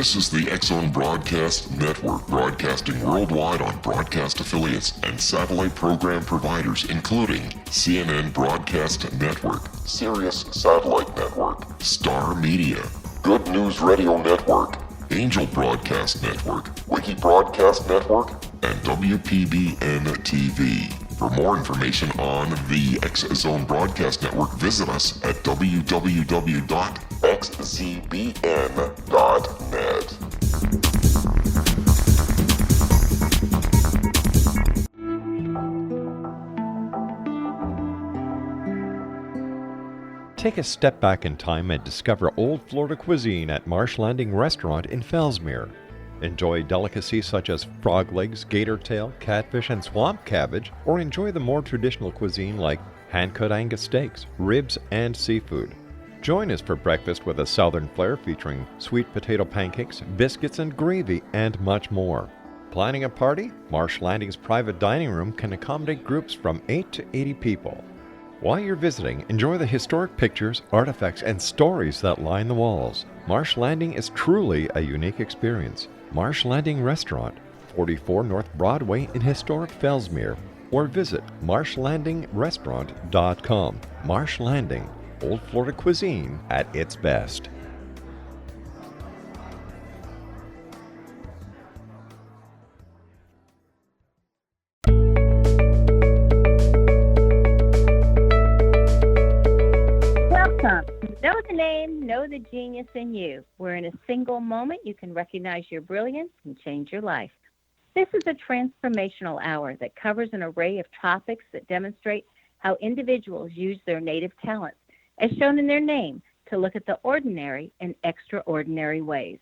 This is the X-Zone Broadcast Network, broadcasting worldwide on broadcast affiliates and satellite program providers, including CNN Broadcast Network, Sirius Satellite Network, Star Media, Good News Radio Network, Angel Broadcast Network, Wiki Broadcast Network, and WPBN TV. For more information on the X-Zone Broadcast Network, visit us at www.xzbn.net. Take a step back in time and discover old Florida cuisine at Marsh Landing Restaurant in Fellsmere. Enjoy delicacies such as frog legs, gator tail, catfish, and swamp cabbage, or enjoy the more traditional cuisine like hand-cut Angus steaks, ribs, and seafood. Join us for breakfast with a southern flair featuring sweet potato pancakes, biscuits and gravy, and much more. Planning a party? Marsh Landing's private dining room can accommodate groups from 8 to 80 people. While you're visiting, enjoy the historic pictures, artifacts, and stories that line the walls. Marsh Landing is truly a unique experience. Marsh Landing Restaurant, 44 North Broadway in historic Fellsmere, or visit marshlandingrestaurant.com. Marsh Landing, Old Florida cuisine at its best. Welcome. Know the name, know the genius in you. Where in a single moment you can recognize your brilliance and change your life. This is a transformational hour that covers an array of topics that demonstrate how individuals use their native talents, as shown in their name, to look at the ordinary in extraordinary ways.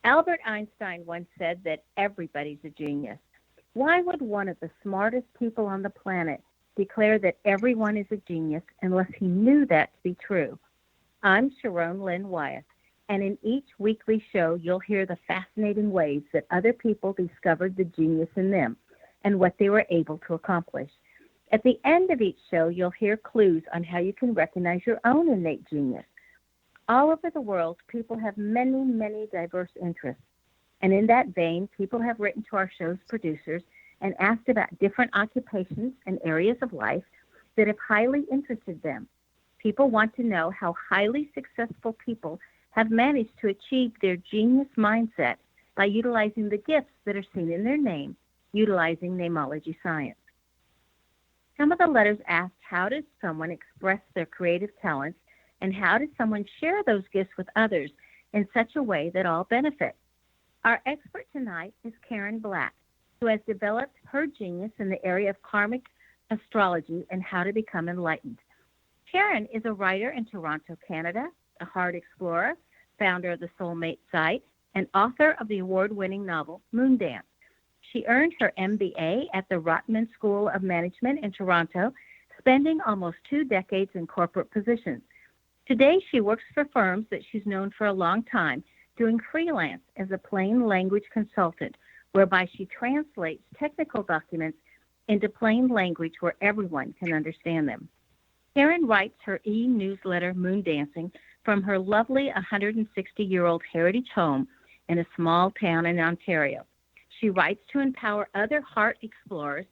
Albert Einstein once said that everybody's a genius. Why would one of the smartest people on the planet declare that everyone is a genius unless he knew that to be true? I'm Sharon Lynn Wyeth, and in each weekly show, you'll hear the fascinating ways that other people discovered the genius in them and what they were able to accomplish. At the end of each show, you'll hear clues on how you can recognize your own innate genius. All over the world, people have many, many diverse interests. And in that vein, people have written to our show's producers and asked about different occupations and areas of life that have highly interested them. People want to know how highly successful people have managed to achieve their genius mindset by utilizing the gifts that are seen in their name, utilizing namology science. Some of the letters asked, how does someone express their creative talents, and how does someone share those gifts with others in such a way that all benefit? Our expert tonight is Karen Black, who has developed her genius in the area of karmic astrology and how to become enlightened. Sharon is a writer in Toronto, Canada, a heart explorer, founder of the Soulmate Site, and author of the award-winning novel Moondance. She earned her MBA at the Rotman School of Management in Toronto, spending almost 2 decades in corporate positions. Today, she works for firms that she's known for a long time, doing freelance as a plain language consultant, whereby she translates technical documents into plain language where everyone can understand them. Karen writes her e-newsletter Moondancing from her lovely 160-year-old heritage home in a small town in Ontario. She writes to empower other heart explorers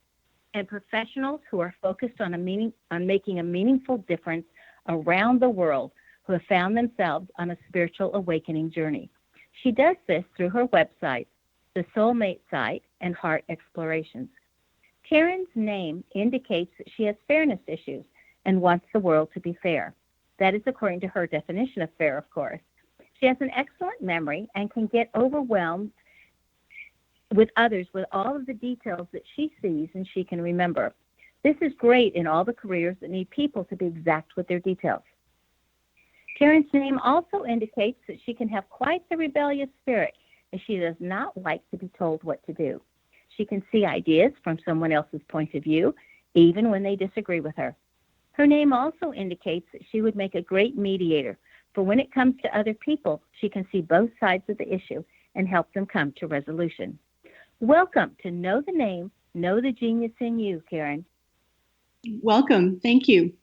and professionals who are focused on making a meaningful difference around the world who have found themselves on a spiritual awakening journey. She does this through her website, the Soulmate Site, and Heart Explorations. Karen's name indicates that she has fairness issues and wants the world to be fair. That is according to her definition of fair, of course. She has an excellent memory and can get overwhelmed with others with all of the details that she sees and she can remember. This is great in all the careers that need people to be exact with their details. Karen's name also indicates that she can have quite the rebellious spirit, as she does not like to be told what to do. She can see ideas from someone else's point of view, even when they disagree with her. Her name also indicates that she would make a great mediator, for when it comes to other people, she can see both sides of the issue and help them come to resolution. Welcome to Know the Name, Know the Genius in You, Karen. Welcome. Thank you.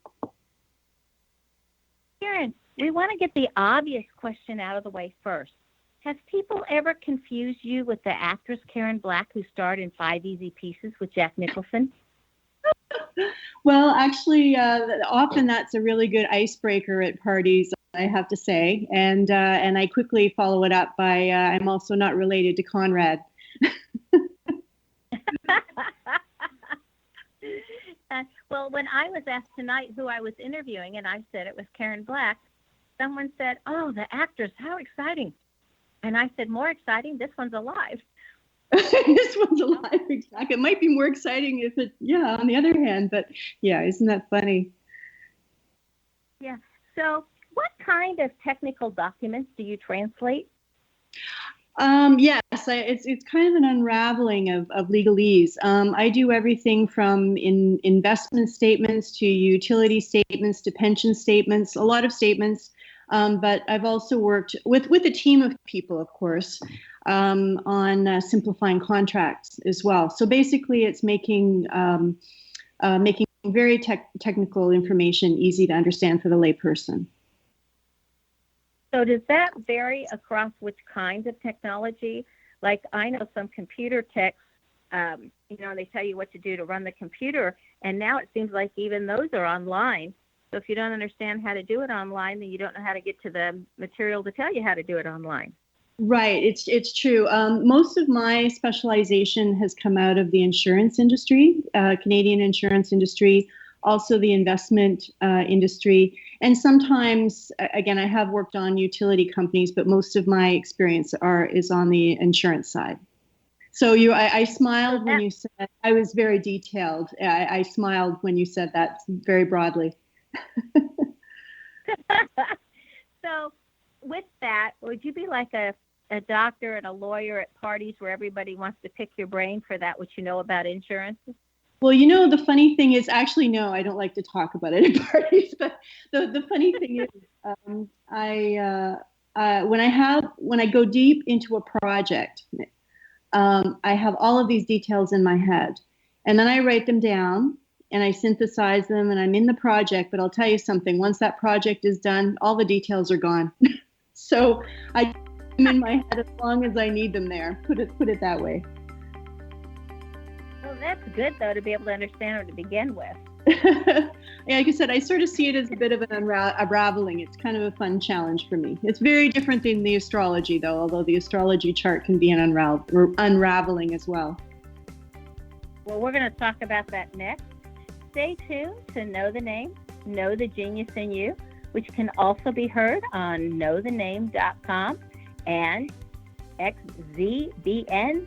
Karen, we want to get the obvious question out of the way first. Has people ever confused you with the actress Karen Black who starred in 5 Easy Pieces with Jack Nicholson? Well, actually, often that's a really good icebreaker at parties, I have to say. And I quickly follow it up by, I'm also not related to Conrad. Well, when I was asked tonight who I was interviewing, and I said it was Karen Black, someone said, "Oh, the actress, how exciting." And I said, "More exciting, this one's alive." This one's alive, exactly. It might be more exciting if it, on the other hand, but yeah, isn't that funny? Yeah. So what kind of technical documents do you translate? Yes, it's kind of an unraveling of legalese. I do everything from investment statements to utility statements to pension statements, a lot of statements. But I've also worked with a team of people, of course, on simplifying contracts as well. So basically, it's making very technical information easy to understand for the layperson. So does that vary across which kinds of technology? Like I know some computer techs, they tell you what to do to run the computer, and now it seems like even those are online. So if you don't understand how to do it online, then you don't know how to get to the material to tell you how to do it online. Right, it's true. Most of my specialization has come out of the insurance industry, Canadian insurance industry, also the investment industry. And sometimes, again, I have worked on utility companies, but most of my experience is on the insurance side. So I smiled when you said, I was very detailed. I smiled when you said that very broadly. So with that, would you be like a doctor and a lawyer at parties where everybody wants to pick your brain for that, what you know about insurance? Well, the funny thing is, actually, no, I don't like to talk about it at parties. But the funny thing is, when I go deep into a project, I have all of these details in my head, and then I write them down and I synthesize them, and I'm in the project. But I'll tell you something: once that project is done, all the details are gone. So I'm in my head as long as I need them there. Put it that way. Well, that's good, though, to be able to understand it to begin with. Like I said, I sort of see it as a bit of an unraveling. It's kind of a fun challenge for me. It's very different than the astrology, though, although the astrology chart can be an unraveling as well. Well, we're going to talk about that next. Stay tuned to Know the Name, Know the Genius in You, which can also be heard on knowthename.com and xzbn.net.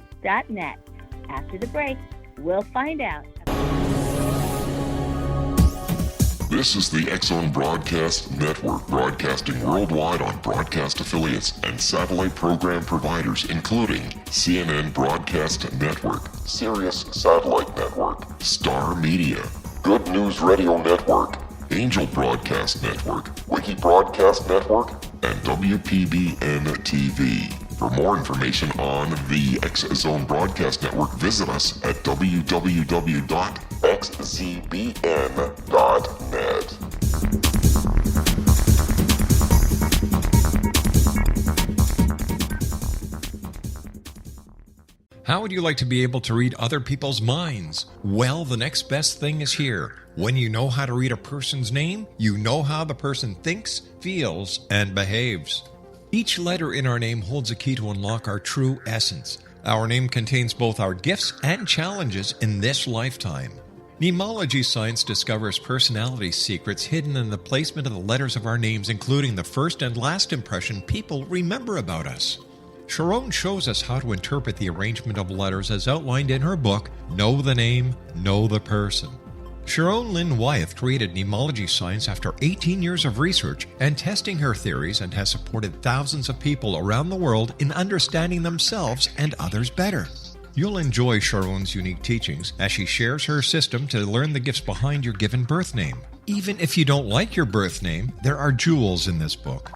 After the break, we'll find out. This is the X-Zone Broadcast Network, broadcasting worldwide on broadcast affiliates and satellite program providers, including CNN Broadcast Network, Sirius Satellite Network, Star Media, Good News Radio Network, Angel Broadcast Network, Wiki Broadcast Network, and WPBN TV. For more information on the X-Zone Broadcast Network, visit us at www.xzbn.net. How would you like to be able to read other people's minds? Well, the next best thing is here. When you know how to read a person's name, you know how the person thinks, feels, and behaves. Each letter in our name holds a key to unlock our true essence. Our name contains both our gifts and challenges in this lifetime. Mnemology science discovers personality secrets hidden in the placement of the letters of our names, including the first and last impression people remember about us. Sharon shows us how to interpret the arrangement of letters as outlined in her book, Know the Name, Know the Person. Sharon Lynn Wyeth created mnemology science after 18 years of research and testing her theories, and has supported thousands of people around the world in understanding themselves and others better. You'll enjoy Sharon's unique teachings as she shares her system to learn the gifts behind your given birth name. Even if you don't like your birth name, there are jewels in this book.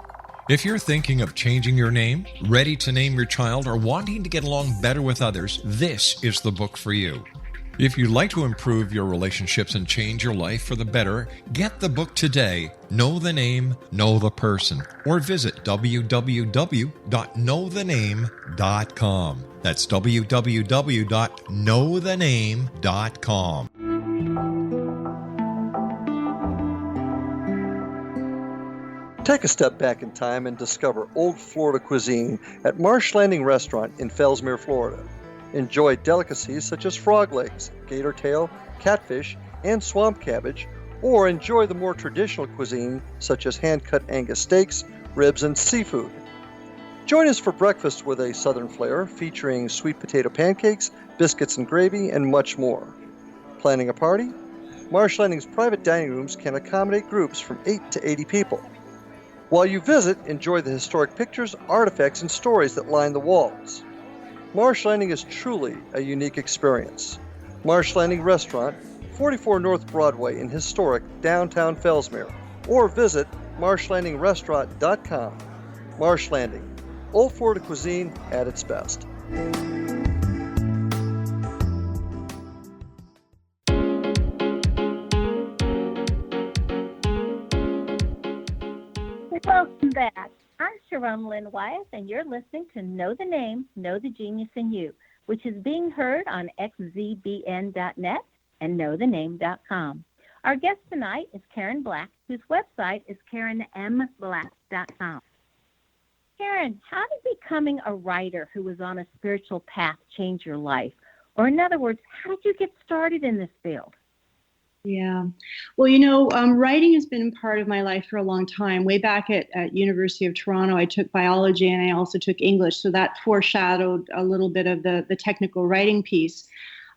If you're thinking of changing your name, ready to name your child, or wanting to get along better with others, this is the book for you. If you'd like to improve your relationships and change your life for the better, get the book today, Know the Name, Know the Person, or visit www.knowthename.com. That's www.knowthename.com. Take a step back in time and discover old Florida cuisine at Marsh Landing Restaurant in Fellsmere, Florida. Enjoy delicacies such as frog legs, gator tail, catfish, and swamp cabbage, or enjoy the more traditional cuisine such as hand-cut Angus steaks, ribs, and seafood. Join us for breakfast with a southern flair featuring sweet potato pancakes, biscuits and gravy, and much more. Planning a party? Marsh Landing's private dining rooms can accommodate groups from 8 to 80 people. While you visit, enjoy the historic pictures, artifacts, and stories that line the walls. Marsh Landing is truly a unique experience. Marsh Landing Restaurant, 44 North Broadway in historic downtown Fellsmere, or visit marshlandingrestaurant.com. Marsh Landing, old Florida cuisine at its best. Welcome back. I'm Sharon Lynn Wyeth, and you're listening to Know the Name, Know the Genius in You, which is being heard on xzbn.net and knowthename.com. Our guest tonight is Karen Black, whose website is karenmblack.com. Karen, how did becoming a writer who was on a spiritual path change your life? Or in other words, how did you get started in this field? Yeah. Well, writing has been part of my life for a long time. Way back at University of Toronto, I took biology and I also took English. So that foreshadowed a little bit of the technical writing piece.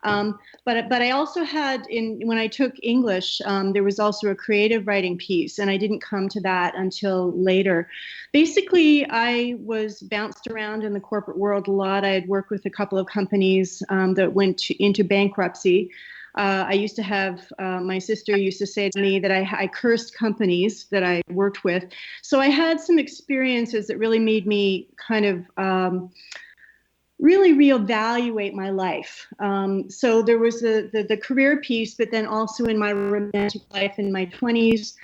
But I also had, when I took English, there was also a creative writing piece, and I didn't come to that until later. Basically, I was bounced around in the corporate world a lot. I had worked with a couple of companies that went into bankruptcy. I used to have, my sister used to say to me that I cursed companies that I worked with. So I had some experiences that really made me kind of really reevaluate my life. So there was the career piece, but then also in my romantic life in my 20s,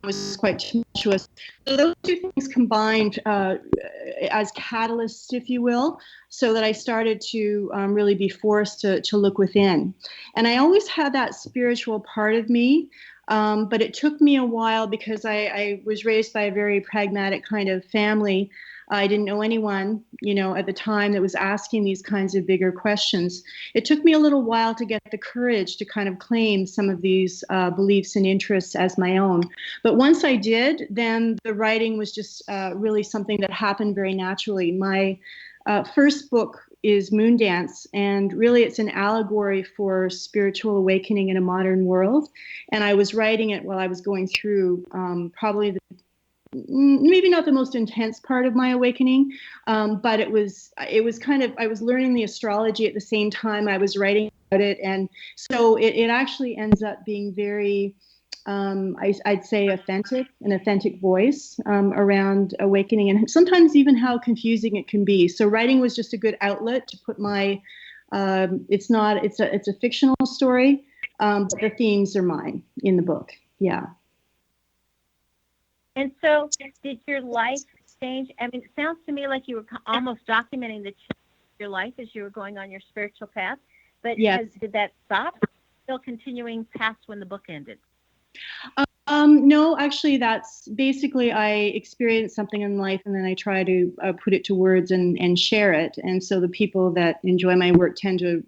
was quite tumultuous. So those two things combined as catalysts, if you will, so that I started to really be forced to look within. And I always had that spiritual part of me, but it took me a while because I was raised by a very pragmatic kind of family. I didn't know anyone, at the time that was asking these kinds of bigger questions. It took me a little while to get the courage to kind of claim some of these beliefs and interests as my own. But once I did, then the writing was just really something that happened very naturally. My first book is Moondance, and really it's an allegory for spiritual awakening in a modern world. And I was writing it while I was going through probably maybe not the most intense part of my awakening, but it was kind of, I was learning the astrology at the same time I was writing about it. And so it actually ends up being very, I'd say an authentic voice around awakening, and sometimes even how confusing it can be. So writing was just a good outlet to put my, it's a fictional story, but the themes are mine in the book. Yeah. And so did your life change? I mean, it sounds to me like you were almost documenting the change of your life as you were going on your spiritual path. But yes. Did that stop? Still continuing past when the book ended? No, actually, that's basically I experience something in life and then I try to put it to words and share it. And so the people that enjoy my work tend to,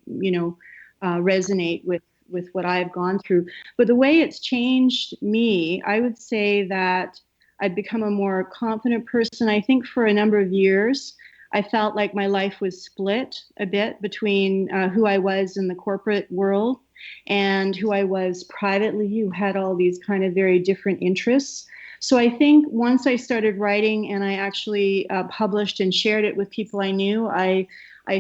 resonate with what I've gone through. But the way it's changed me, I would say that I've become a more confident person. I think for a number of years, I felt like my life was split a bit between who I was in the corporate world and who I was privately, who had all these kind of very different interests. So I think once I started writing and I actually published and shared it with people I knew, I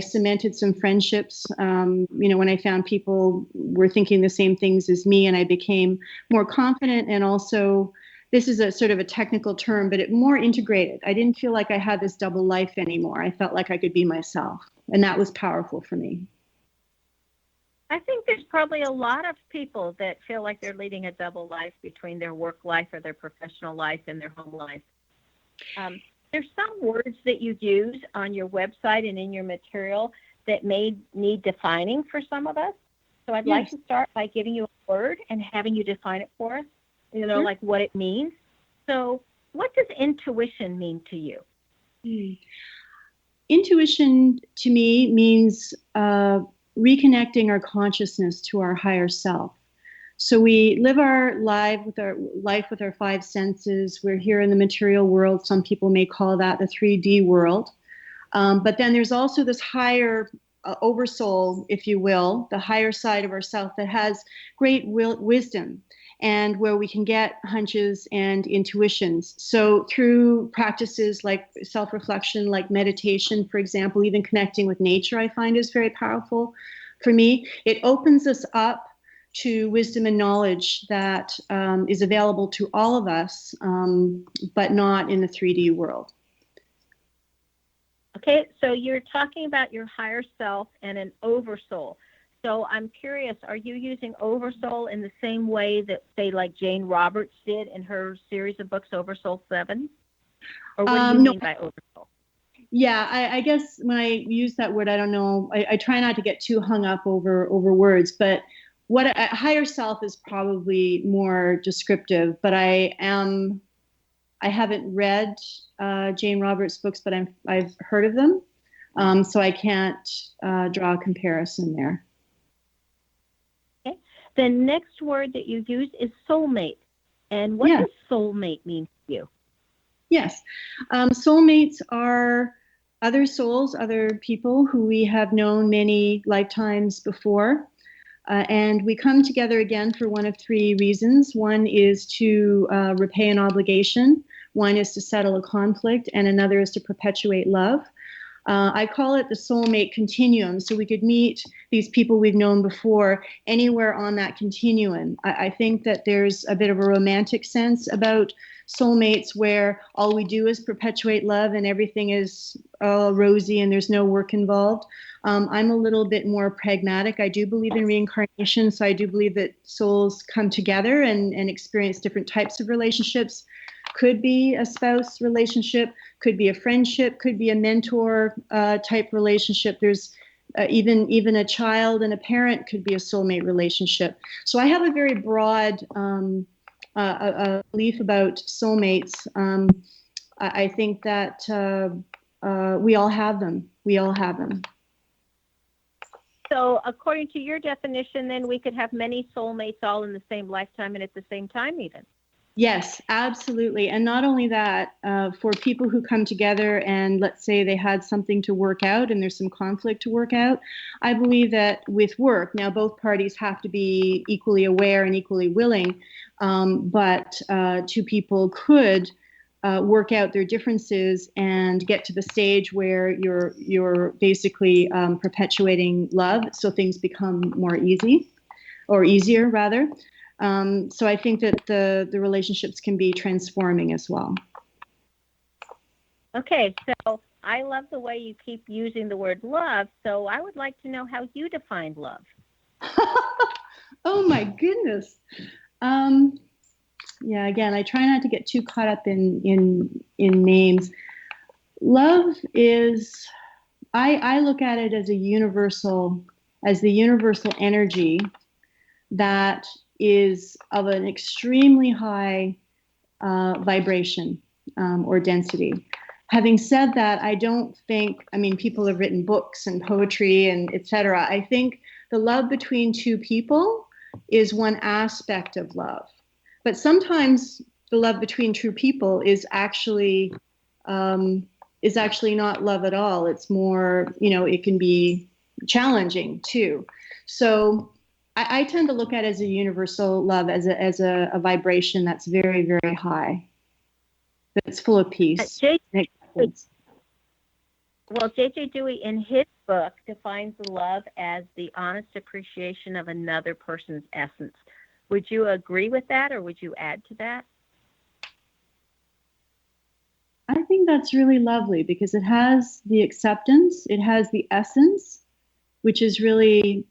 cemented some friendships, when I found people were thinking the same things as me, and I became more confident and also, this is a sort of a technical term, but it more integrated. I didn't feel like I had this double life anymore. I felt like I could be myself, and that was powerful for me. I think there's probably a lot of people that feel like they're leading a double life between their work life or their professional life and their home life. There's some words that you use on your website and in your material that may need defining for some of us. So I'd like to start by giving you a word and having you define it for us, Sure. like what it means. So what does intuition mean to you? Intuition to me means reconnecting our consciousness to our higher self. So we live our life with our five senses. We're here in the material world. Some people may call that the 3D world. But then there's also this higher oversoul, if you will, the higher side of ourself that has great wisdom and where we can get hunches and intuitions. So through practices like self-reflection, like meditation, for example, even connecting with nature, I find is very powerful for me. It opens us up to wisdom and knowledge that is available to all of us, but not in the 3D world. Okay, so you're talking about your higher self and an oversoul. So I'm curious, are you using oversoul in the same way that, say, like Jane Roberts did in her series of books, Oversoul 7? Or what do you mean by oversoul? Yeah, I guess when I use that word, I don't know, I try not to get too hung up over words, but what higher self is probably more descriptive, but I haven't read Jane Roberts' books, but I've heard of them, so I can't draw a comparison there. Okay. The next word that you use is soulmate. And what does soulmate mean to you? Yes. Soulmates are other souls, other people who we have known many lifetimes before. And we come together again for one of three reasons. One is to repay an obligation. One is to settle a conflict. And another is to perpetuate love. I call it the soulmate continuum. So we could meet these people we've known before anywhere on that continuum. I think that there's a bit of a romantic sense about soulmates where all we do is perpetuate love and everything is rosy and there's no work involved. I'm a little bit more pragmatic. I do believe in reincarnation, so I do believe that souls come together and experience different types of relationships. Could be a spouse relationship, could be a friendship, could be a mentor type relationship. There's even a child and a parent could be a soulmate relationship. So I have a very broad belief about soulmates. I think that we all have them. We all have them. So according to your definition, then we could have many soulmates all in the same lifetime and at the same time even. Yes, absolutely. And not only that, for people who come together and let's say they had something to work out and there's some conflict to work out, I believe that with work, now both parties have to be equally aware and equally willing, but two people could work out their differences and get to the stage where you're basically perpetuating love, so things become more easier rather. So I think that the relationships can be transforming as well. Okay, so I love the way you keep using the word love. So I would like to know how you define love. Oh my goodness. Yeah, again, I try not to get too caught up in names. Love is, I look at it as the universal energy that is of an extremely high vibration or density. Having said that, I don't think, people have written books and poetry and etc. I think the love between two people is one aspect of love. But sometimes the love between two people is actually not love at all. It's more, it can be challenging too. So I tend to look at it as a universal love, as a vibration that's very, very high, that's full of peace. Well, J.J. Dewey in his book defines love as the honest appreciation of another person's essence. Would you agree with that, or would you add to that? I think that's really lovely because it has the acceptance, it has the essence, which is really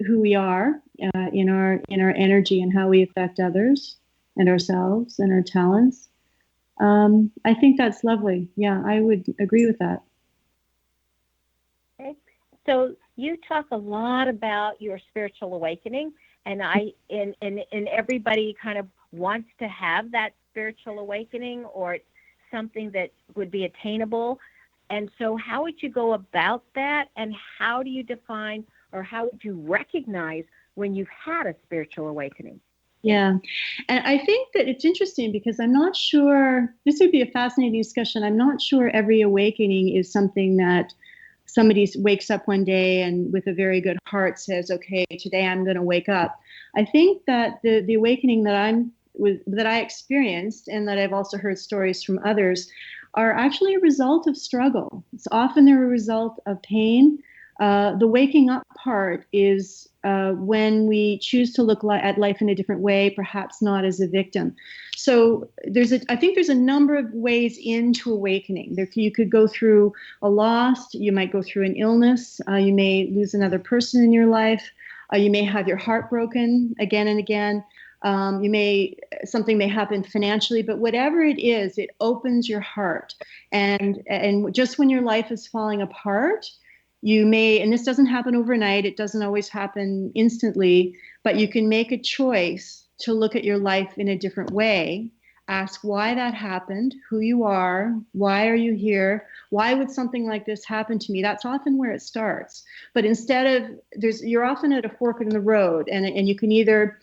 who we are in our energy and how we affect others and ourselves and our talents. I think that's lovely. Yeah, I would agree with that. Okay. So you talk a lot about your spiritual awakening, and everybody kind of wants to have that spiritual awakening, or it's something that would be attainable. And so how would you go about that, and how do you define, or how would you recognize when you've had a spiritual awakening? Yeah. And I think that it's interesting because I'm not sure, this would be a fascinating discussion. I'm not sure every awakening is something that somebody wakes up one day and with a very good heart says, okay, today I'm going to wake up. I think that the awakening that I experienced, and that I've also heard stories from others, are actually a result of struggle. It's often they're a result of pain. The waking up part is when we choose to look at life in a different way, perhaps not as a victim. So I think there's a number of ways into awakening. You could go through a loss, you might go through an illness, you may lose another person in your life, you may have your heart broken again and again. Something may happen financially, but whatever it is, it opens your heart. And just when your life is falling apart, you may, and this doesn't happen overnight, it doesn't always happen instantly, but you can make a choice to look at your life in a different way. Ask why that happened, who you are, why are you here, why would something like this happen to me? That's often where it starts. But instead of, you're often at a fork in the road, and you can either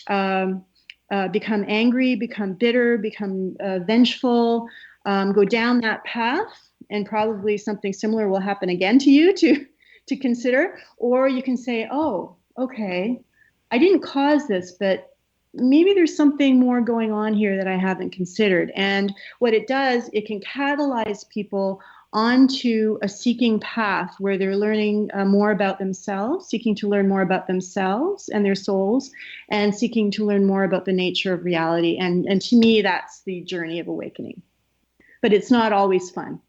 become angry, become bitter, become vengeful, go down that path, and probably something similar will happen again to you to consider. Or you can say, oh, okay, I didn't cause this, but maybe there's something more going on here that I haven't considered. And what it does, it can catalyze people onto a seeking path where they're learning more about themselves, seeking to learn more about themselves and their souls, and seeking to learn more about the nature of reality. And to me, that's the journey of awakening. But it's not always fun.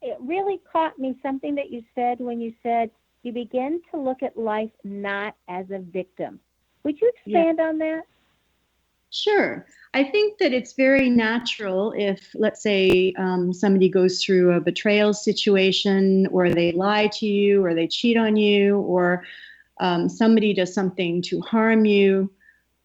It really caught me, something that you said when you said you begin to look at life not as a victim. Would you expand on that? Sure. I think that it's very natural if, let's say, somebody goes through a betrayal situation, or they lie to you, or they cheat on you, or somebody does something to harm you,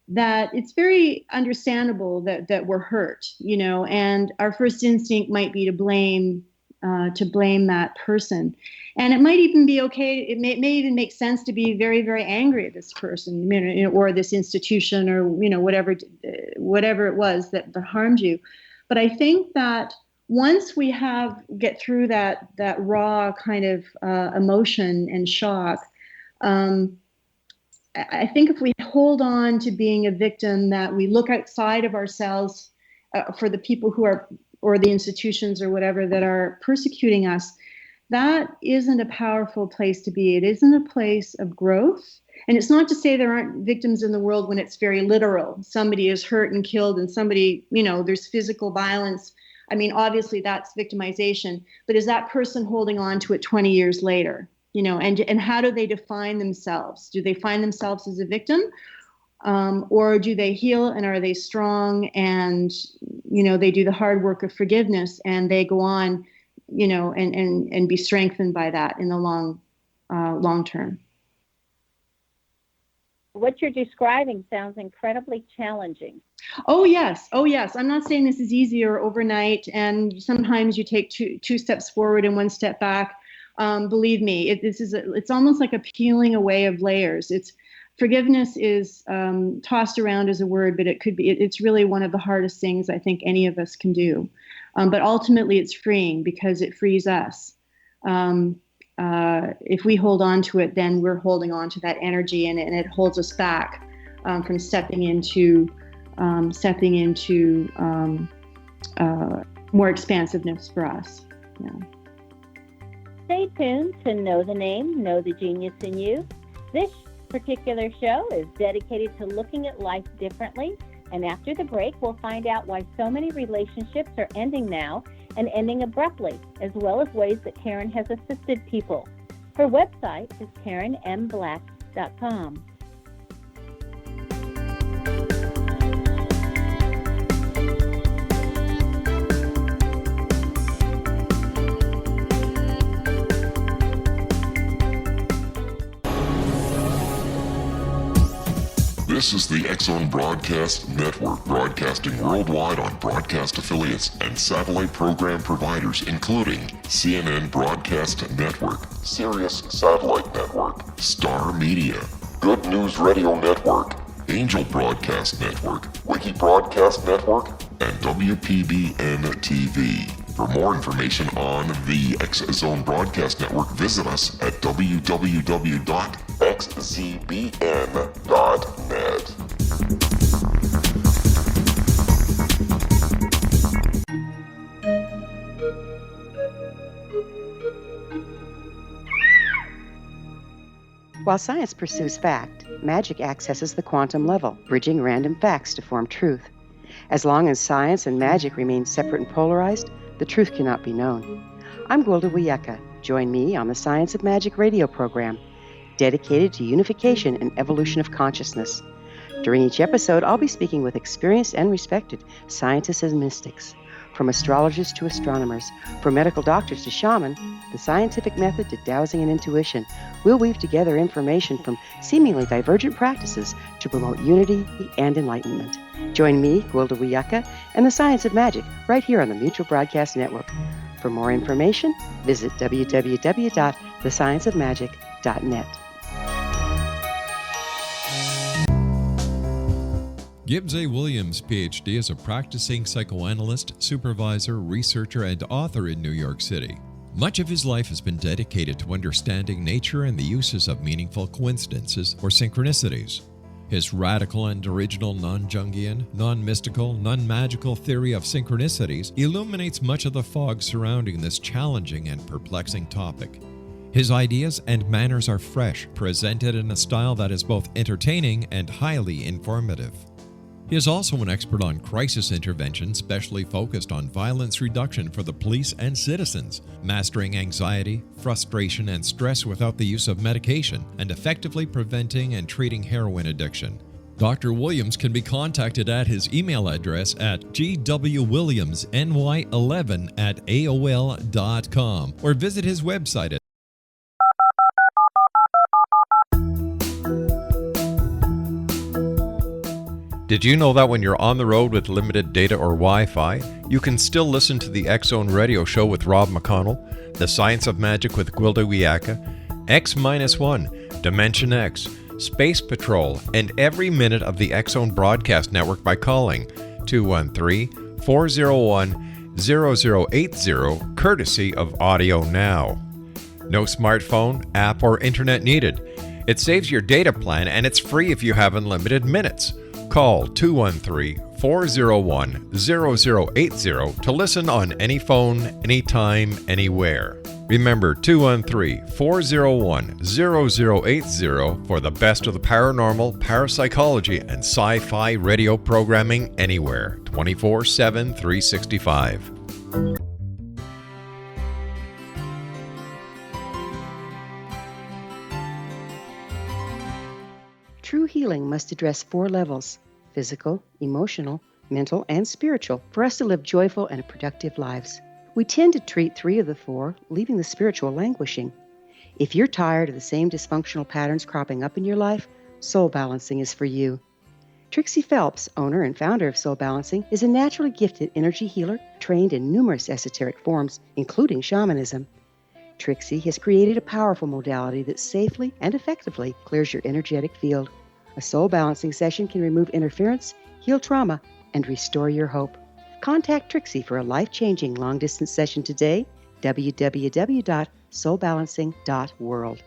that it's very understandable that we're hurt, and our first instinct might be to blame that person. And it might even be okay. It may even make sense to be very, very angry at this person, or this institution, or whatever it was that harmed you. But I think that once we get through that raw kind of emotion and shock, I think if we hold on to being a victim, that we look outside of ourselves for the people who are, or the institutions or whatever that are persecuting us, that isn't a powerful place to be. It isn't a place of growth. And it's not to say there aren't victims in the world when it's very literal. Somebody is hurt and killed, and somebody, there's physical violence. I mean, obviously that's victimization. But is that person holding on to it 20 years later? And how do they define themselves? Do they find themselves as a victim? Or do they heal, and are they strong, and, they do the hard work of forgiveness, and they go on, and be strengthened by that in the long term. What you're describing sounds incredibly challenging. Oh, yes. I'm not saying this is easy or overnight, and sometimes you take two steps forward and one step back. Believe me, it's almost like a peeling away of layers. Forgiveness is tossed around as a word, but it's really one of the hardest things I think any of us can do. But ultimately it's freeing, because it frees us. If we hold on to it, then we're holding on to that energy, and it holds us back from stepping into more expansiveness for us. Yeah. Stay tuned to Know the Name, Know the Genius in You. This particular show is dedicated to looking at life differently. And after the break, we'll find out why so many relationships are ending now and ending abruptly, as well as ways that Karen has assisted people. Her website is KarenMBlack.com. This is the X-Zone Broadcast Network, broadcasting worldwide on broadcast affiliates and satellite program providers, including CNN Broadcast Network, Sirius Satellite Network, Star Media, Good News Radio Network, Angel Broadcast Network, Wiki Broadcast Network, and WPBN TV. For more information on the X-Zone Broadcast Network, visit us at www.xzbn.net. While science pursues fact, magic accesses the quantum level, bridging random facts to form truth. As long as science and magic remain separate and polarized, the truth cannot be known. I'm Gwilda Wyeth. Join me on the Science of Magic radio program, dedicated to unification and evolution of consciousness. During each episode, I'll be speaking with experienced and respected scientists and mystics. From astrologers to astronomers, from medical doctors to shaman, the scientific method to dowsing and intuition, we'll weave together information from seemingly divergent practices to promote unity and enlightenment. Join me, Gwilda Wyeth, and the Science of Magic right here on the Mutual Broadcast Network. For more information, visit www.thescienceofmagic.net. Gibbs A. Williams, Ph.D., is a practicing psychoanalyst, supervisor, researcher, and author in New York City. Much of his life has been dedicated to understanding nature and the uses of meaningful coincidences or synchronicities. His radical and original non-Jungian, non-mystical, non-magical theory of synchronicities illuminates much of the fog surrounding this challenging and perplexing topic. His ideas and manners are fresh, presented in a style that is both entertaining and highly informative. He is also an expert on crisis intervention, specially focused on violence reduction for the police and citizens, mastering anxiety, frustration, and stress without the use of medication, and effectively preventing and treating heroin addiction. Dr. Williams can be contacted at his email address at gwwilliamsny11@aol.com or visit his website at Did you know that when you're on the road with limited data or Wi-Fi, you can still listen to the X-Zone Radio Show with Rob McConnell, The Science of Magic with Gwilda Wyeth, X-1, Dimension X, Space Patrol, and every minute of the X-Zone Broadcast Network by calling 213-401-0080, courtesy of Audio Now. No smartphone, app, or internet needed. It saves your data plan and it's free if you have unlimited minutes. Call 213-401-0080 to listen on any phone, anytime, anywhere. Remember 213-401-0080 for the best of the paranormal, parapsychology, and sci-fi radio programming anywhere, 24/7, 365. True healing must address 4 levels: physical, emotional, mental, and spiritual, for us to live joyful and productive lives. We tend to treat 3 of the 4, leaving the spiritual languishing. If you're tired of the same dysfunctional patterns cropping up in your life, Soul Balancing is for you. Trixie Phelps, owner and founder of Soul Balancing, is a naturally gifted energy healer trained in numerous esoteric forms, including shamanism. Trixie has created a powerful modality that safely and effectively clears your energetic field. A soul balancing session can remove interference, heal trauma, and restore your hope. Contact Trixie for a life-changing long-distance session today, www.soulbalancing.world.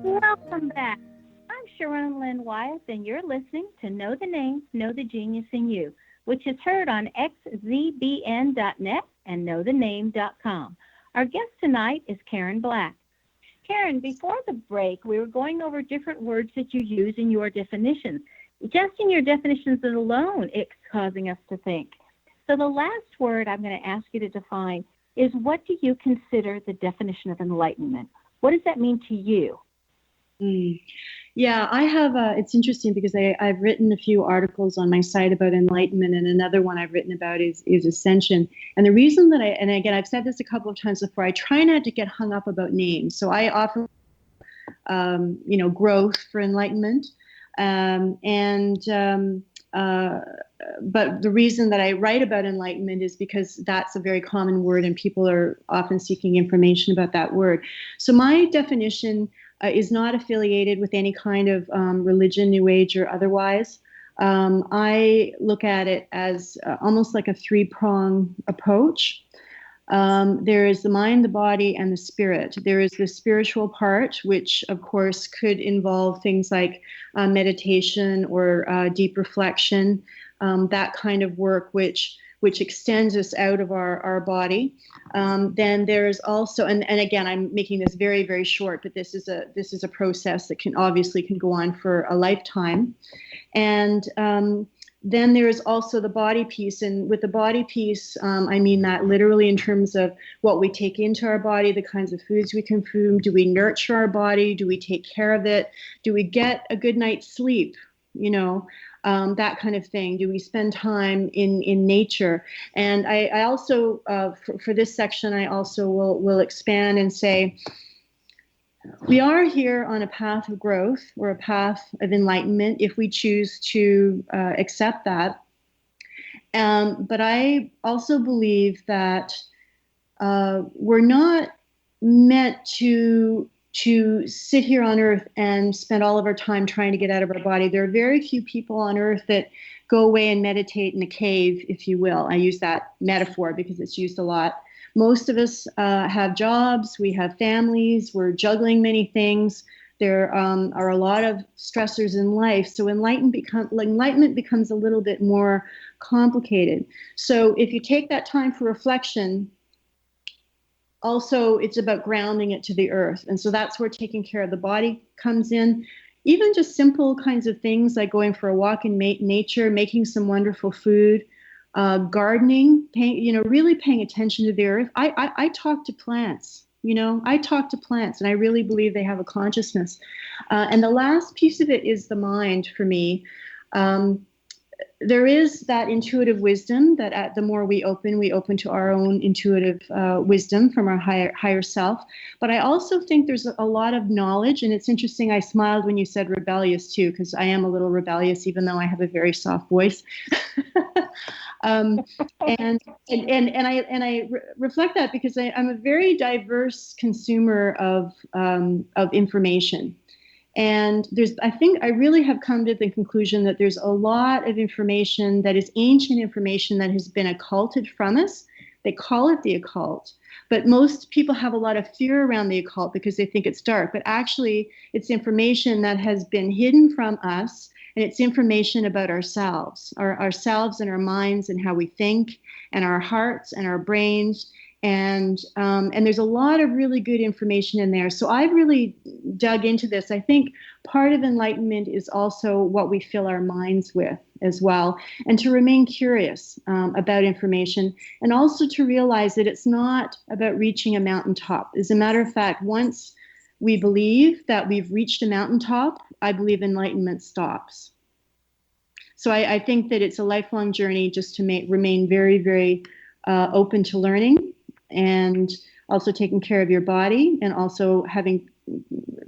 Welcome back. I'm Sharon Lynn Wyeth, and you're listening to Know the Name, Know the Genius in You, which is heard on xzbn.net and knowthename.com. Our guest tonight is Karen Black. Karen, before the break, we were going over different words that you use in your definitions. Just in your definitions alone, it's causing us to think. So the last word I'm going to ask you to define is, what do you consider the definition of enlightenment? What does that mean to you? Yeah, I have, it's interesting because I've written a few articles on my site about enlightenment, and another one I've written about is ascension. And the reason that and again, I've said this a couple of times before, I try not to get hung up about names. So I offer, growth for enlightenment. But the reason that I write about enlightenment is because that's a very common word and people are often seeking information about that word. So my definition is not affiliated with any kind of religion, New Age or otherwise. I look at it as almost like a three-prong approach. There is the mind, the body, and the spirit. There is the spiritual part, which of course could involve things like meditation or deep reflection, that kind of work which extends us out of our body. Then there is also, and again, I'm making this very, very short, but this is a process that can go on for a lifetime. And then there is also the body piece. And with the body piece, I mean that literally in terms of what we take into our body, the kinds of foods we consume. Do we nurture our body? Do we take care of it? Do we get a good night's sleep? That kind of thing. Do we spend time in nature? And I also, for this section, I also will expand and say, we are here on a path of growth or a path of enlightenment if we choose to accept that. But I also believe that we're not meant to sit here on earth and spend all of our time trying to get out of our body. There are very few people on earth that go away and meditate in a cave, if you will. I use that metaphor because it's used a lot. Most of us have jobs, we have families, we're juggling many things. There are a lot of stressors in life. So enlightenment becomes a little bit more complicated. So if you take that time for reflection, also it's about grounding it to the earth. And so that's where taking care of the body comes in. Even just simple kinds of things like going for a walk in nature, making some wonderful food, gardening, really paying attention to the earth. I talk to plants, and I really believe they have a consciousness. And the last piece of it is the mind for me. There is that intuitive wisdom that the more we open to our own intuitive wisdom from our higher self. But I also think there's a lot of knowledge, and it's interesting. I smiled when you said rebellious too, because I am a little rebellious, even though I have a very soft voice. And I reflect that because I'm a very diverse consumer of information. And I think I really have come to the conclusion that there's a lot of information that is ancient information that has been occulted from us. They call it the occult, but most people have a lot of fear around the occult because they think it's dark, but actually it's information that has been hidden from us, and it's information about ourselves and our minds and how we think, and our hearts and our brains. And there's a lot of really good information in there. So I've really dug into this. I think part of enlightenment is also what we fill our minds with as well, and to remain curious about information, and also to realize that it's not about reaching a mountaintop. As a matter of fact, once we believe that we've reached a mountaintop, I believe enlightenment stops. So I think that it's a lifelong journey just to remain very, very open to learning, and also taking care of your body, and also having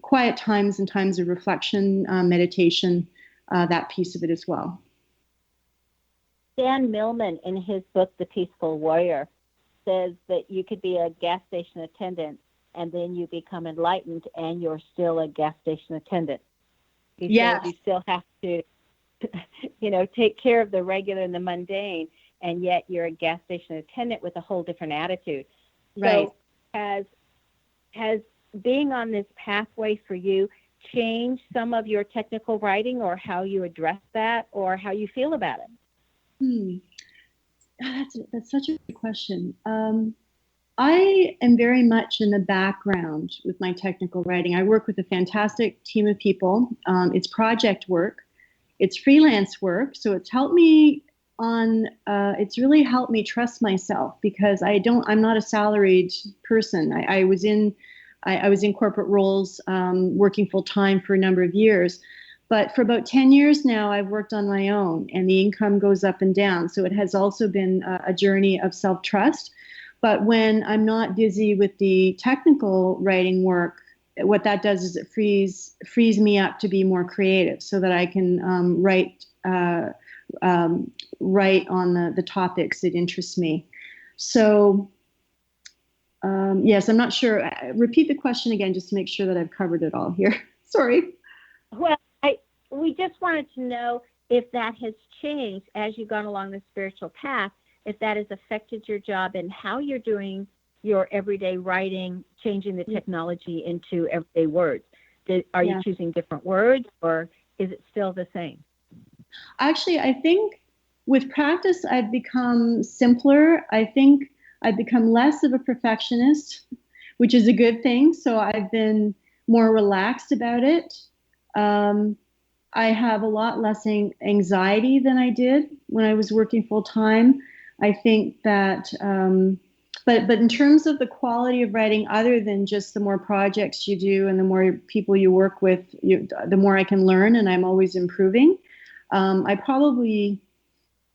quiet times and times of reflection, meditation, that piece of it as well. Dan Millman, in his book, The Peaceful Warrior, says that you could be a gas station attendant and then you become enlightened and you're still a gas station attendant. Yes. You still have to, take care of the regular and the mundane, and yet you're a gas station attendant with a whole different attitude. Right. So has being on this pathway for you changed some of your technical writing, or how you address that, or how you feel about it? That's such a good question. I am very much in the background with my technical writing. I work with a fantastic team of people. It's project work, it's freelance work, so it's helped me on. It's really helped me trust myself because I'm not a salaried person. I was in corporate roles, working full time for a number of years. But for about 10 years now, I've worked on my own, and the income goes up and down. So it has also been a journey of self-trust. But when I'm not busy with the technical writing work, what that does is it frees me up to be more creative, so that I can write on the topics that interest me. So yes, I'm not sure. Repeat the question again, just to make sure that I've covered it all here. Sorry. Well, we just wanted to know if that has changed as you've gone along the spiritual path, if that has affected your job and how you're doing your everyday writing, changing the technology into everyday words. Are you choosing different words, or is it still the same? Actually, I think with practice, I've become simpler. I think I've become less of a perfectionist, which is a good thing. So I've been more relaxed about it. I have a lot less anxiety than I did when I was working full time. I think that, but in terms of the quality of writing, other than just the more projects you do and the more people you work with, the more I can learn, and I'm always improving. The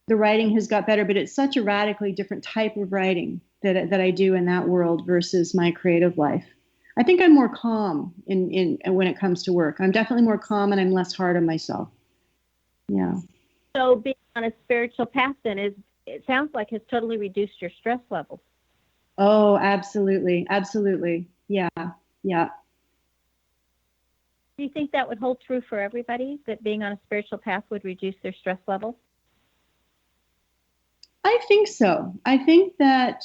writing has got better, but it's such a radically different type of writing that I do in that world versus my creative life. I think I'm more calm in when it comes to work. I'm definitely more calm, and I'm less hard on myself. Yeah. So being on a spiritual path then it sounds like has totally reduced your stress levels. Oh, absolutely. Absolutely. Yeah. Yeah. Do you think that would hold true for everybody, that being on a spiritual path would reduce their stress levels? I think so. I think that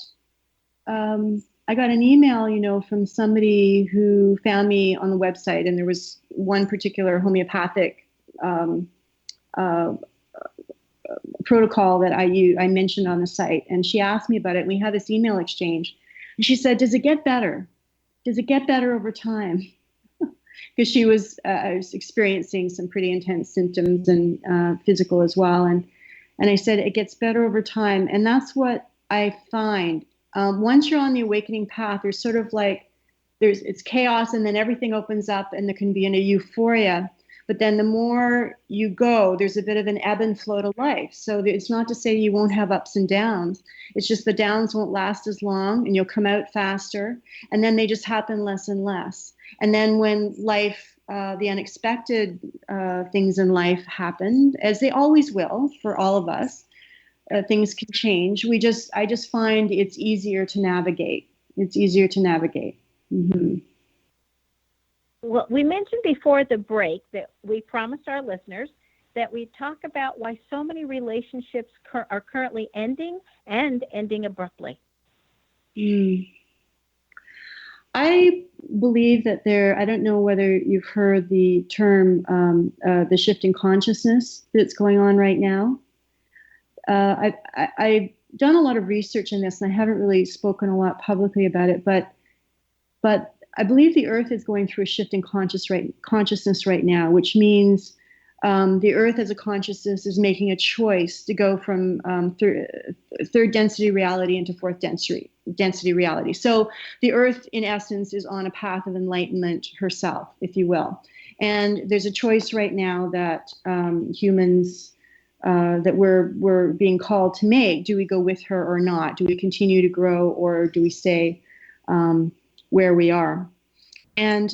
I got an email, from somebody who found me on the website, and there was one particular homeopathic protocol that I mentioned on the site, and she asked me about it, and we had this email exchange. And she said, "Does it get better? Does it get better over time?" Because she was experiencing some pretty intense symptoms and physical as well, and I said it gets better over time, and that's what I find. Once you're on the awakening path, there's sort of like it's chaos, and then everything opens up, and there can be a euphoria. But then the more you go, there's a bit of an ebb and flow to life. So it's not to say you won't have ups and downs. It's just the downs won't last as long, and you'll come out faster. And then they just happen less and less. And then when life, the unexpected things in life happen, as they always will for all of us, things can change. I just find it's easier to navigate. It's easier to navigate. Mm-hmm. Well, we mentioned before the break that we promised our listeners that we'd talk about why so many relationships are currently ending and ending abruptly. I believe that I don't know whether you've heard the term, the shift in consciousness that's going on right now. I've done a lot of research in this, and I haven't really spoken a lot publicly about it, but I believe the Earth is going through a shift in consciousness right now, which means the Earth as a consciousness is making a choice to go from third density reality into fourth density reality. So the Earth, in essence, is on a path of enlightenment herself, if you will. And there's a choice right now that humans that we're being called to make. Do we go with her or not? Do we continue to grow, or do we stay where we are? And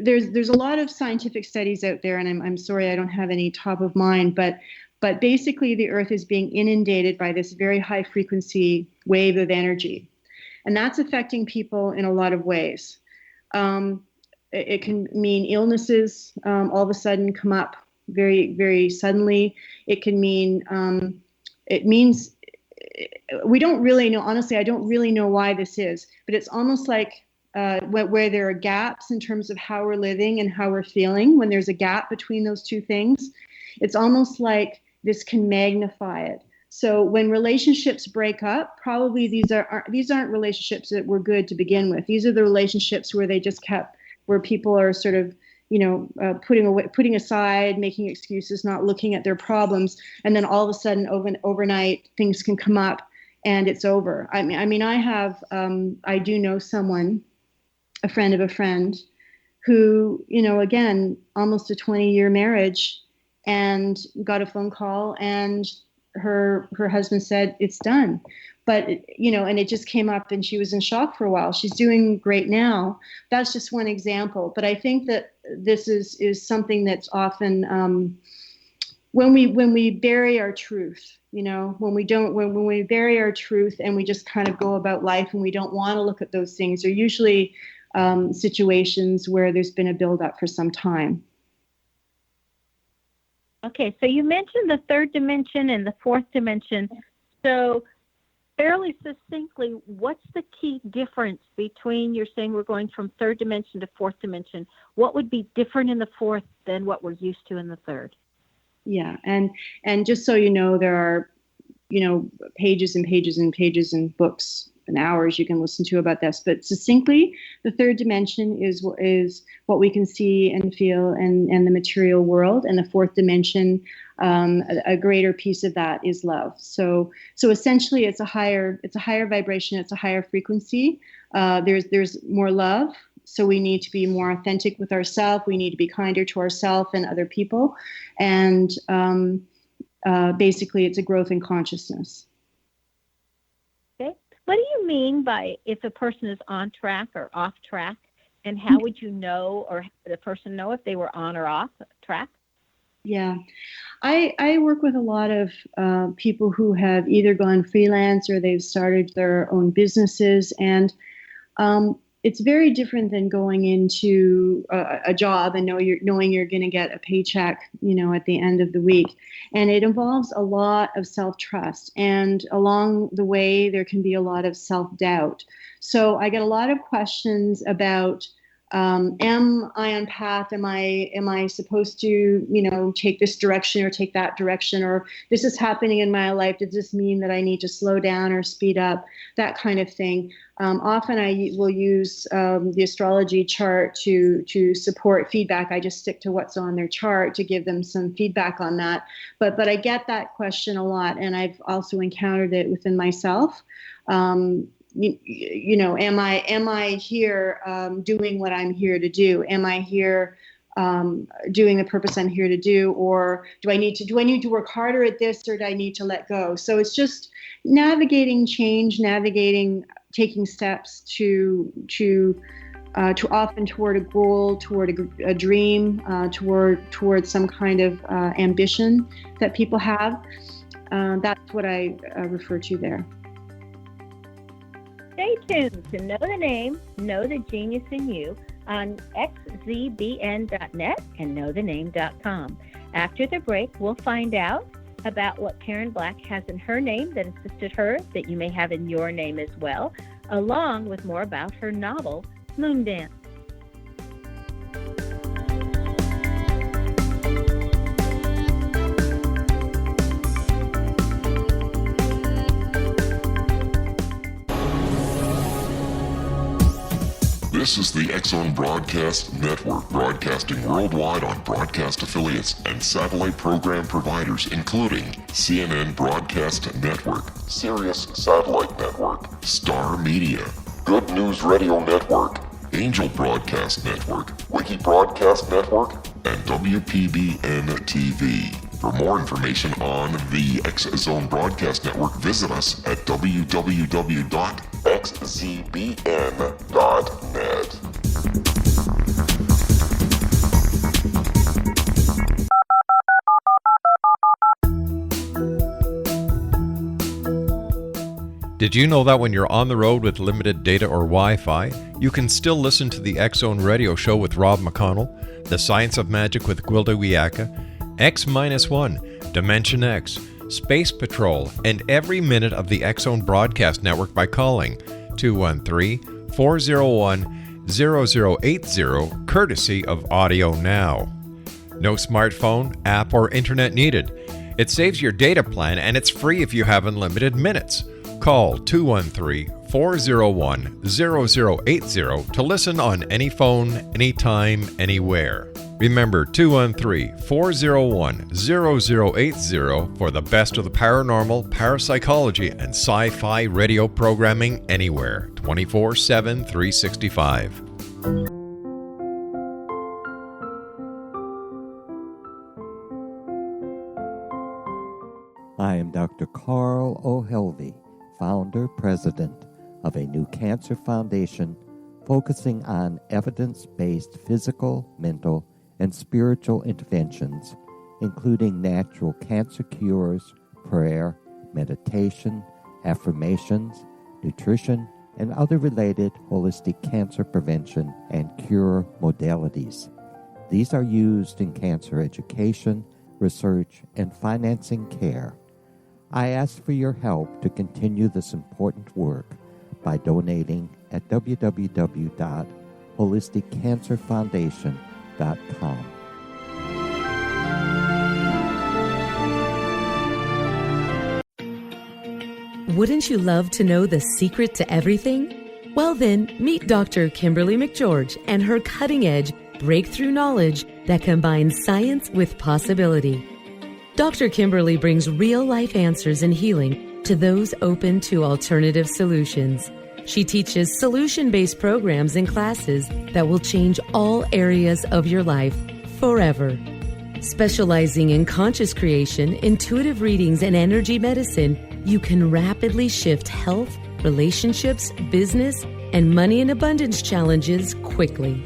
there's a lot of scientific studies out there, and I'm sorry I don't have any top of mind, but basically the Earth is being inundated by this very high frequency wave of energy, and that's affecting people in a lot of ways. It can mean illnesses all of a sudden come up very, very suddenly. It can mean it means we don't really know. Honestly, I don't really know why this is, but it's almost like where there are gaps in terms of how we're living and how we're feeling. When there's a gap between those two things, it's almost like this can magnify it. So when relationships break up, probably these aren't relationships that were good to begin with. These are the relationships where where people are sort of, putting aside, making excuses, not looking at their problems, and then all of a sudden overnight things can come up and it's over. I do know someone, a friend of a friend, who, again, almost a 20-year marriage, and got a phone call and her husband said it's done. But, and it just came up and she was in shock for a while. She's doing great now. That's just one example. But I think that this is something that's often, when we bury our truth, when we bury our truth and we just kind of go about life and we don't want to look at those things, they're usually situations where there's been a buildup for some time. Okay, so you mentioned the third dimension and the fourth dimension. So fairly succinctly, what's the key difference between, you're saying we're going from third dimension to fourth dimension? What would be different in the fourth than what we're used to in the third? Yeah, and just so you know, there are, pages and pages and pages and books and hours you can listen to about this. But succinctly, the third dimension is what we can see and feel and the material world, and the fourth dimension, a greater piece of that is love. So essentially, it's a higher vibration, it's a higher frequency. There's more love. So we need to be more authentic with ourselves. We need to be kinder to ourselves and other people. And basically, it's a growth in consciousness. Okay. What do you mean by if a person is on track or off track? And how would you know, or the person know if they were on or off track? Yeah. I work with a lot of people who have either gone freelance or they've started their own businesses. And it's very different than going into a job and knowing you're going to get a paycheck, at the end of the week. And it involves a lot of self-trust. And along the way, there can be a lot of self-doubt. So I get a lot of questions about, am I on path? Am I supposed to, take this direction or take that direction? Or this is happening in my life. Does this mean that I need to slow down or speed up? That kind of thing. Often I will use the astrology chart to support feedback. I just stick to what's on their chart to give them some feedback on that. But I get that question a lot, and I've also encountered it within myself. Am I here doing what I'm here to do? Am I here doing the purpose I'm here to do, or do I need to work harder at this, or do I need to let go? So it's just navigating change, taking steps to often toward a goal, toward a dream, toward some kind of ambition that people have. That's what I refer to there. Stay tuned to Know the Name, Know the Genius in You on xzbn.net and knowthename.com. After the break, we'll find out about what Karen Black has in her name that assisted her, that you may have in your name as well, along with more about her novel, Moondance. This is the X-Zone Broadcast Network, broadcasting worldwide on broadcast affiliates and satellite program providers, including CNN Broadcast Network, Sirius Satellite Network, Star Media, Good News Radio Network, Angel Broadcast Network, Wiki Broadcast Network, and WPBN TV. For more information on the X-Zone Broadcast Network, visit us at www.xzbn.net. Did you know that when you're on the road with limited data or Wi-Fi, you can still listen to the X-Zone Radio Show with Rob McConnell, The Science of Magic with Gwilda Wiyaka, X-1, Dimension X, Space Patrol, and every minute of the X-Zone Broadcast Network by calling 213-401-0080, courtesy of Audio Now. No smartphone, app, or internet needed. It saves your data plan and it's free if you have unlimited minutes. Call 213-401-0080 to listen on any phone, anytime, anywhere. Remember 213-401-0080 for the best of the paranormal, parapsychology, and sci-fi radio programming anywhere, 24/7, 365. I am Dr. Carl O'Helvey, founder, president of a new cancer foundation focusing on evidence-based physical, mental, and spiritual interventions, including natural cancer cures, prayer, meditation, affirmations, nutrition, and other related holistic cancer prevention and cure modalities. These are used in cancer education, research, and financing care. I ask for your help to continue this important work by donating at www.holisticcancerfoundation.com. Wouldn't you love to know the secret to everything? Well then, meet Dr. Kimberly McGeorge and her cutting-edge breakthrough knowledge that combines science with possibility. Dr. Kimberly brings real-life answers and healing to those open to alternative solutions. She teaches solution-based programs and classes that will change all areas of your life forever. Specializing in conscious creation, intuitive readings, and energy medicine, you can rapidly shift health, relationships, business, and money and abundance challenges quickly.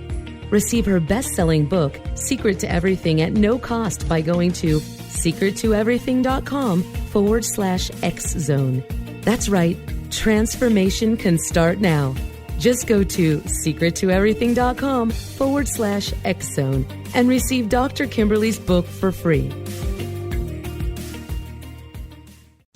Receive her best-selling book, Secret to Everything, at no cost by going to secrettoeverything.com/X-Zone. That's right, transformation can start now. Just go to secrettoeverything.com/X-Zone and receive Dr. Kimberly's book for free.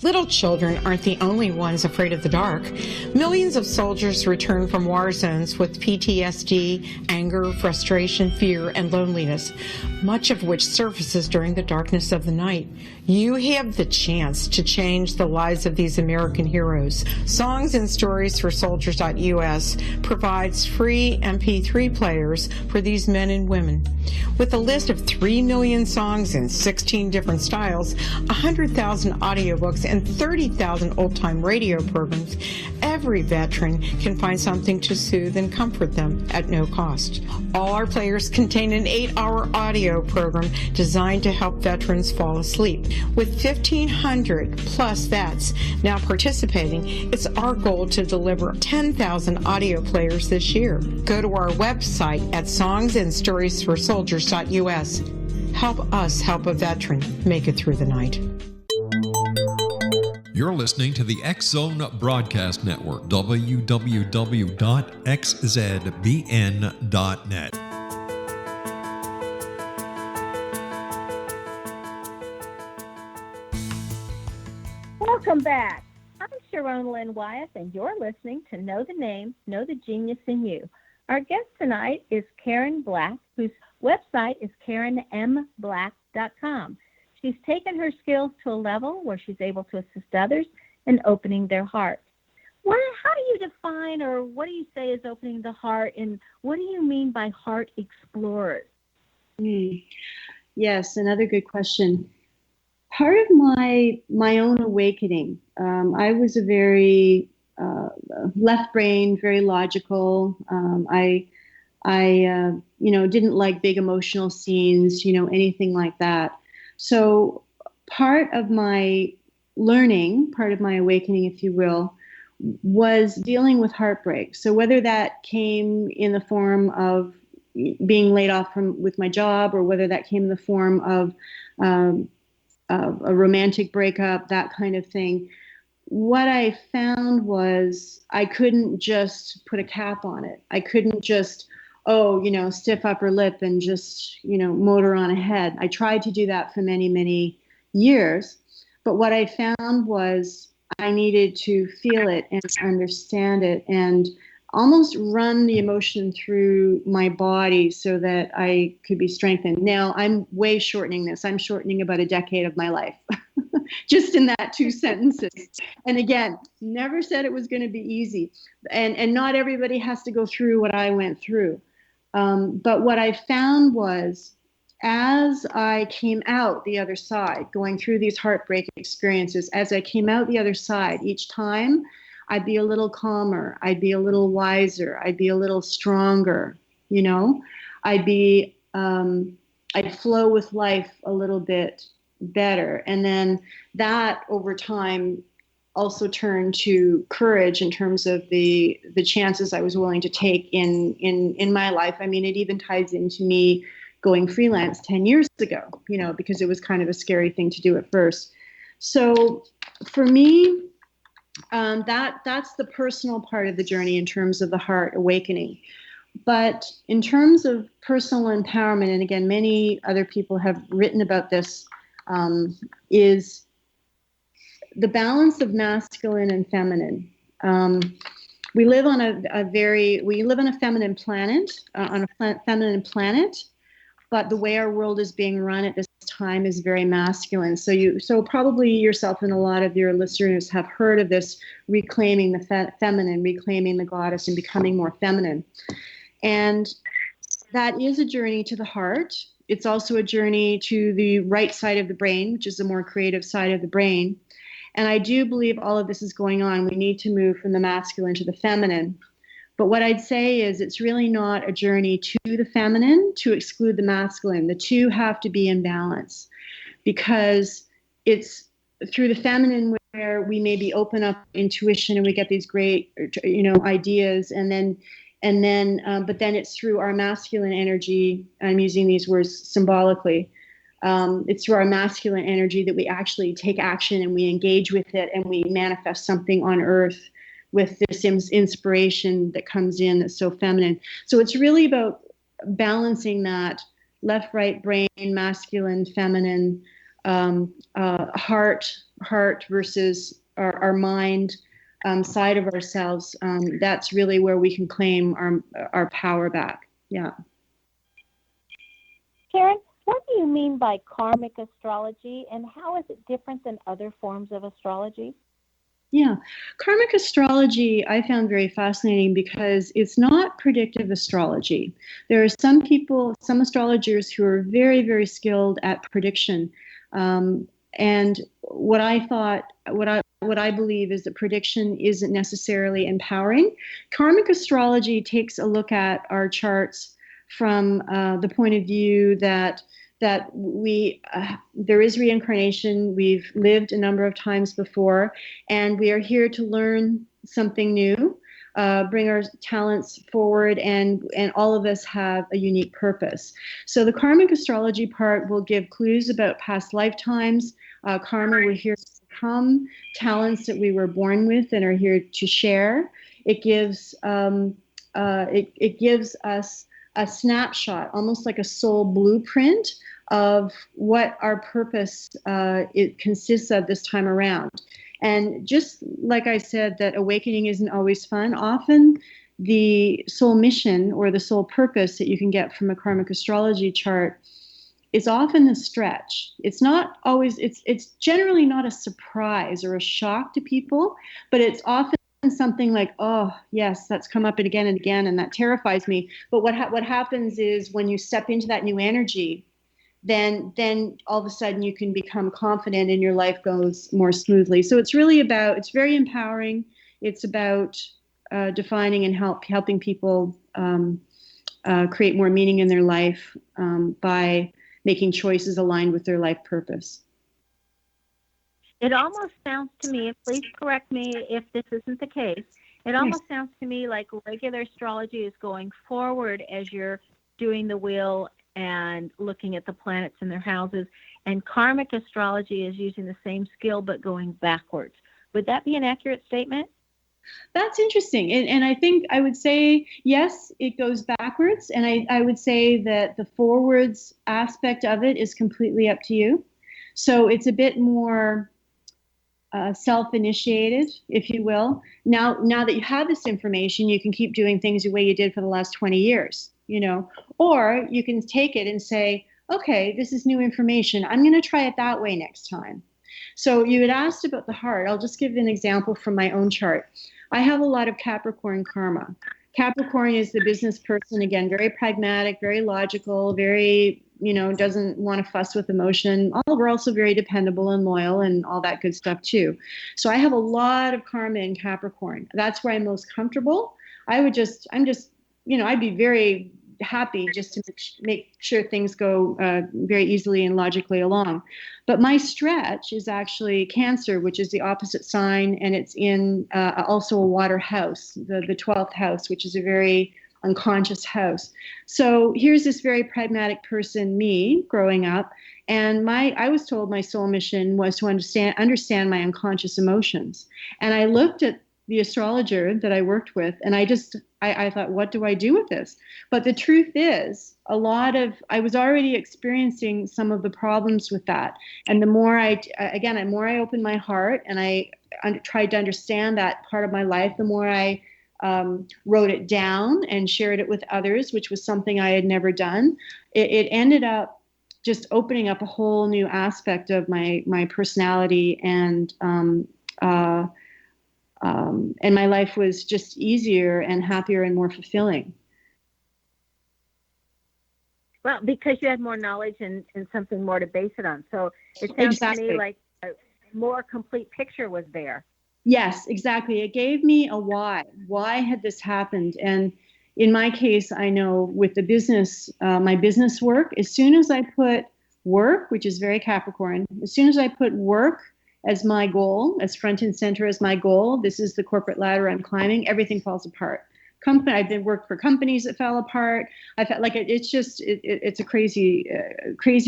Little children aren't the only ones afraid of the dark. Millions of soldiers return from war zones with PTSD, anger, frustration, fear, and loneliness, much of which surfaces during the darkness of the night. You have the chance to change the lives of these American heroes. Songs and Stories for Soldiers.us provides free MP3 players for these men and women. With a list of 3 million songs in 16 different styles, 100,000 audiobooks, and 30,000 old-time radio programs, every veteran can find something to soothe and comfort them at no cost. All our players contain an 8-hour audio program designed to help veterans fall asleep. With 1,500 plus vets now participating, it's our goal to deliver 10,000 audio players this year. Go to our website at songsandstoriesforsoldiers.us. Help us help a veteran make it through the night. You're listening to the X-Zone Broadcast Network, www.xzbn.net. Welcome back. I'm Sharon Lynn Wyeth, and you're listening to Know the Name, Know the Genius in You. Our guest tonight is Karen Black, whose website is KarenMBlack.com. She's taken her skills to a level where she's able to assist others in opening their heart. How do you define, or what do you say is opening the heart, and what do you mean by heart explorers? Yes, another good question. Part of my own awakening, I was a very left-brained, very logical. I didn't like big emotional scenes, anything like that. So part of my learning, part of my awakening, if you will, was dealing with heartbreak. So whether that came in the form of being laid off with my job, or whether that came in the form of a romantic breakup, that kind of thing, what I found was I couldn't just put a cap on it. I couldn't just, stiff upper lip and just, motor on ahead. I tried to do that for many, many years. But what I found was I needed to feel it and understand it and almost run the emotion through my body so that I could be strengthened. Now, I'm way shortening this. I'm shortening about a decade of my life just in that 2 sentences. And again, never said it was going to be easy. And not everybody has to go through what I went through. But what I found was, as I came out the other side, going through these heartbreak experiences, as I came out the other side, each time I'd be a little calmer, I'd be a little wiser, I'd be a little stronger, you know, I'd flow with life a little bit better. And then that over time also turned to courage in terms of the chances I was willing to take in my life. I mean, it even ties into me going freelance 10 years ago, you know, because it was kind of a scary thing to do at first. So for me, that's the personal part of the journey in terms of the heart awakening. But in terms of personal empowerment, and again, many other people have written about this, is the balance of masculine and feminine. We live on a feminine planet, but the way our world is being run at this time is very masculine. So probably yourself and a lot of your listeners have heard of this reclaiming the feminine, reclaiming the goddess, and becoming more feminine. And that is a journey to the heart. It's also a journey to the right side of the brain, which is the more creative side of the brain. And I do believe all of this is going on. We need to move from the masculine to the feminine. But what I'd say is it's really not a journey to the feminine to exclude the masculine. The two have to be in balance, because it's through the feminine where we maybe open up intuition and we get these great, you know, ideas, but then it's through our masculine energy. I'm using these words symbolically. It's through our masculine energy that we actually take action and we engage with it and we manifest something on earth with this inspiration that comes in that's so feminine. So it's really about balancing that left, right brain, masculine, feminine, heart versus our mind side of ourselves. That's really where we can claim our power back. Yeah. Sharon, what do you mean by karmic astrology, and how is it different than other forms of astrology? Yeah, karmic astrology I found very fascinating because it's not predictive astrology. There are some astrologers who are very, very skilled at prediction. And what I believe is that prediction isn't necessarily empowering. Karmic astrology takes a look at our charts from the point of view that there is reincarnation. We've lived a number of times before, and we are here to learn something new, bring our talents forward, and all of us have a unique purpose. So the karmic astrology part will give clues about past lifetimes. Karma, we're here to become, talents that we were born with and are here to share. It gives us a snapshot, almost like a soul blueprint of what our purpose it consists of this time around. And just like I said, that awakening isn't always fun. Often the soul mission or the soul purpose that you can get from a karmic astrology chart is often a stretch. It's not always, it's generally not a surprise or a shock to people, but it's often something like, oh yes, that's come up again and again, and that terrifies me. But what happens is when you step into that new energy, then all of a sudden you can become confident and your life goes more smoothly. So it's very empowering. It's about defining and helping people create more meaning in their life by making choices aligned with their life purpose. It almost sounds to me, please correct me if this isn't the case, it almost sounds to me like regular astrology is going forward as you're doing the wheel and looking at the planets in their houses, and karmic astrology is using the same skill but going backwards. Would that be an accurate statement? That's interesting. And I think I would say, yes, it goes backwards. And I would say that the forwards aspect of it is completely up to you. So it's a bit more self-initiated, if you will. Now that you have this information, you can keep doing things the way you did for the last 20 years, or you can take it and say, okay, this is new information. I'm going to try it that way next time. So you had asked about the heart. I'll just give an example from my own chart. I have a lot of Capricorn karma. Capricorn is the business person, again, very pragmatic, very logical, very, doesn't want to fuss with emotion. We're also very dependable and loyal and all that good stuff too. So I have a lot of karma in Capricorn. That's where I'm most comfortable. I'd be very happy just to make sure things go very easily and logically along. But my stretch is actually Cancer, which is the opposite sign, and it's in also a water house, the 12th house, which is a very unconscious house. So here's this very pragmatic person, me, growing up, and I was told my soul mission was to understand my unconscious emotions. And I looked at the astrologer that I worked with, and I thought, what do I do with this? But the truth is, I was already experiencing some of the problems with that. And the more I opened my heart and I tried to understand that part of my life, the more I wrote it down and shared it with others, which was something I had never done. It ended up just opening up a whole new aspect of my personality, and my life was just easier and happier and more fulfilling. Well, because you had more knowledge and something more to base it on. So it sounds to me like a more complete picture was there. Yes, exactly. It gave me a why. Why had this happened? And in my case, I know with the business, my business work, as soon as I put work, which is very Capricorn, as soon as I put work as my goal, as front and center as my goal, this is the corporate ladder I'm climbing, everything falls apart. I've been worked for companies that fell apart. I felt like it's a crazy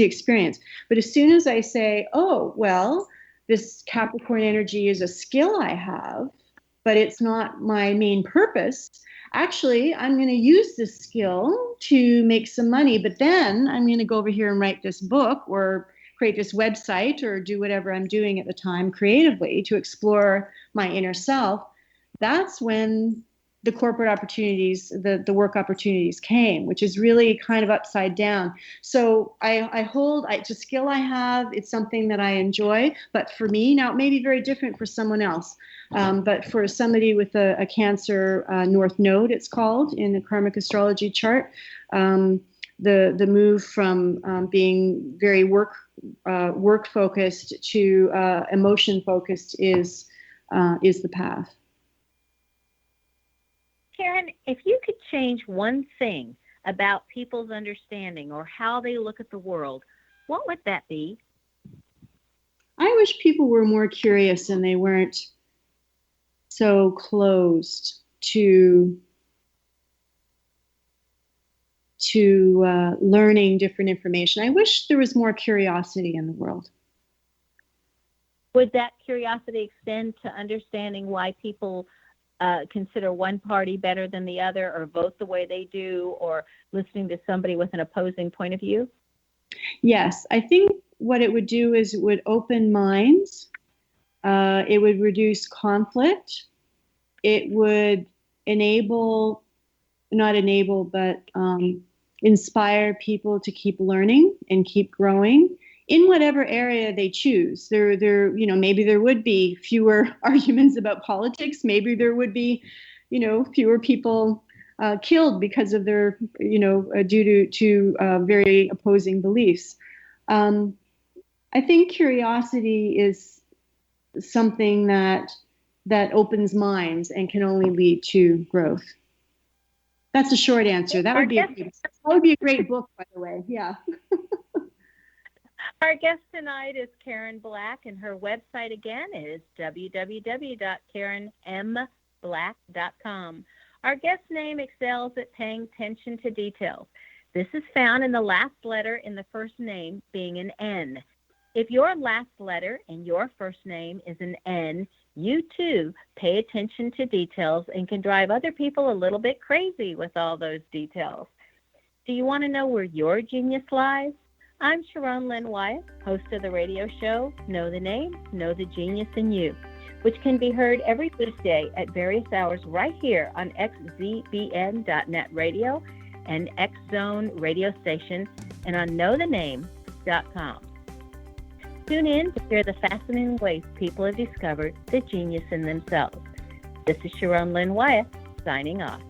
experience. But as soon as I say, oh, well, this Capricorn energy is a skill I have, but it's not my main purpose. Actually, I'm going to use this skill to make some money, but then I'm going to go over here and write this book or create this website or do whatever I'm doing at the time creatively to explore my inner self. That's when the corporate opportunities, the work opportunities came, which is really kind of upside down. So it's a skill I have. It's something that I enjoy. But for me, now it may be very different for someone else. But for somebody with a Cancer North Node, it's called in the karmic astrology chart, the move from being very work focused to emotion focused is the path. Sharon, if you could change one thing about people's understanding or how they look at the world, what would that be? I wish people were more curious and they weren't so closed to learning different information. I wish there was more curiosity in the world. Would that curiosity extend to understanding why people consider one party better than the other, or vote the way they do, or listening to somebody with an opposing point of view? Yes, I think what it would do is it would open minds. It would reduce conflict. It would inspire people to keep learning and keep growing in whatever area they choose. Maybe there would be fewer arguments about politics. Maybe there would be, fewer people killed because of their, due to very opposing beliefs. I think curiosity is something that opens minds and can only lead to growth. That's a short answer. That would be a great book, by the way. Yeah. Our guest tonight is Karen Black, and her website again is www.karenmblack.com. Our guest name excels at paying attention to details. This is found in the last letter in the first name being an N. If your last letter in your first name is an N, you too pay attention to details and can drive other people a little bit crazy with all those details. Do you want to know where your genius lies? I'm Sharon Lynn Wyeth, host of the radio show Know the Name, Know the Genius in You, which can be heard every weekday at various hours right here on xzbn.net radio and X-Zone radio station and on knowthename.com. Tune in to hear the fascinating ways people have discovered the genius in themselves. This is Sharon Lynn Wyeth, signing off.